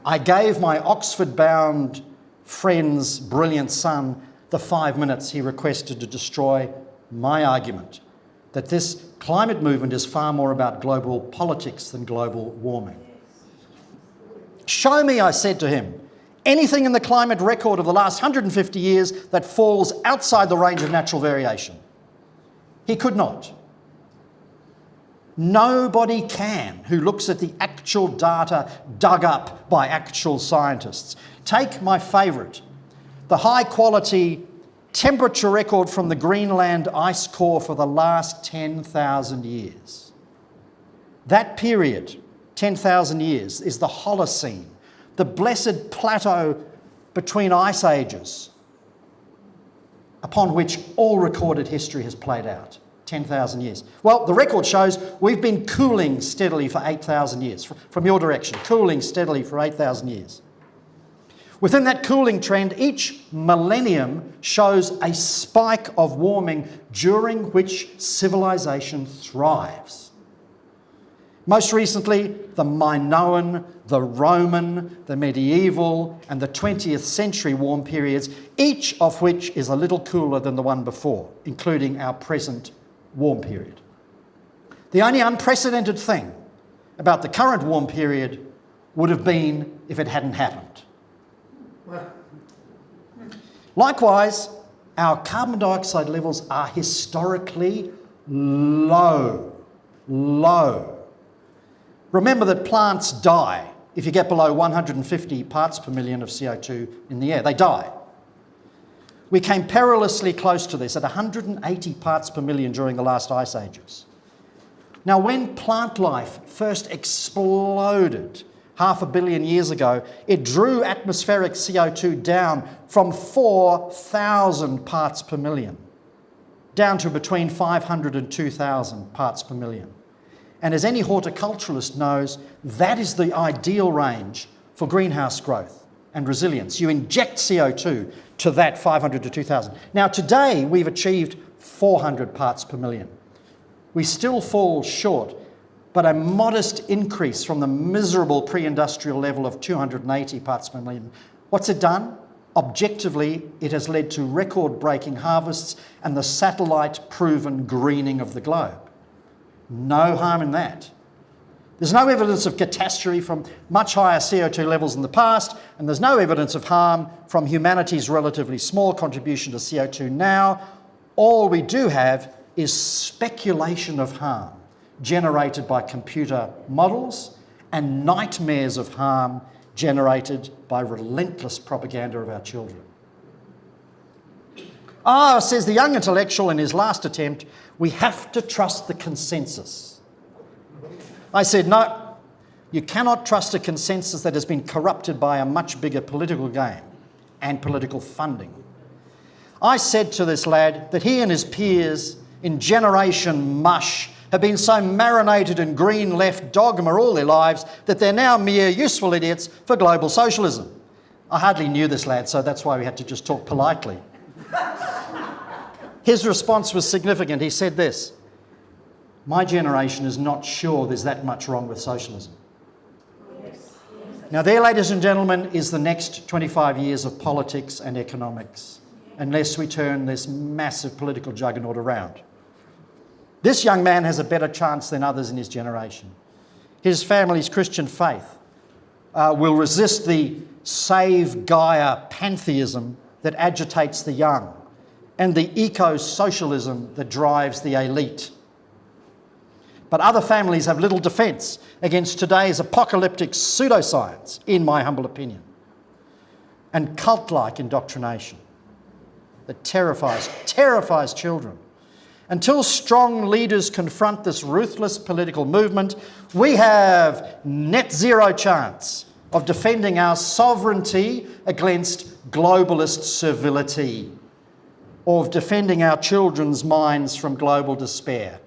I gave my Oxford-bound friend's brilliant son the 5 minutes he requested to destroy my argument that this climate movement is far more about global politics than global warming. Show me, I said to him, anything in the climate record of the last 150 years that falls outside the range of natural variation. He could not. Nobody can who looks at the actual data dug up by actual scientists. Take my favourite, the high-quality temperature record from the Greenland ice core for the last 10,000 years. That period, 10,000 years, is the Holocene, the blessed plateau between ice ages upon which all recorded history has played out. 10,000 years. Well, the record shows we've been cooling steadily for 8,000 years, from your direction, cooling steadily for 8,000 years. Within that cooling trend, each millennium shows a spike of warming during which civilization thrives. Most recently, the Minoan, the Roman, the medieval, and the 20th century warm periods, each of which is a little cooler than the one before, including our present warm period. The only unprecedented thing about the current warm period would have been if it hadn't happened. Likewise, our carbon dioxide levels are historically low. Remember that plants die if you get below 150 parts per million of CO2 in the air. They die. We came perilously close to this at 180 parts per million during the last ice ages. Now, when plant life first exploded 500 million years ago, it drew atmospheric CO2 down from 4,000 parts per million down to between 500 and 2,000 parts per million. And as any horticulturalist knows, that is the ideal range for greenhouse growth and resilience. You inject CO2 to that 500 to 2,000. Now, today we've achieved 400 parts per million. We still fall short, but a modest increase from the miserable pre-industrial level of 280 parts per million. What's it done? Objectively, it has led to record-breaking harvests and the satellite-proven greening of the globe. No harm in that. There's no evidence of catastrophe from much higher CO2 levels in the past, and there's no evidence of harm from humanity's relatively small contribution to CO2 now. All we do have is speculation of harm generated by computer models and nightmares of harm generated by relentless propaganda of our children. Says the young intellectual in his last attempt, we have to trust the consensus. I said, no, you cannot trust a consensus that has been corrupted by a much bigger political game and political funding. I said to this lad that he and his peers in Generation Mush have been so marinated in green left dogma all their lives that they're now mere useful idiots for global socialism. I hardly knew this lad, so that's why we had to just talk politely. His response was significant. He said this: my generation is not sure there's that much wrong with socialism. Now there, ladies and gentlemen, is the next 25 years of politics and economics, unless we turn this massive political juggernaut around. This young man has a better chance than others in his generation. His family's Christian faith will resist the save Gaia pantheism that agitates the young and the eco-socialism that drives the elite. But other families have little defence against today's apocalyptic pseudoscience, in my humble opinion, and cult-like indoctrination that terrifies children. Until strong leaders confront this ruthless political movement, we have net zero chance of defending our sovereignty against globalist servility, or of defending our children's minds from global despair.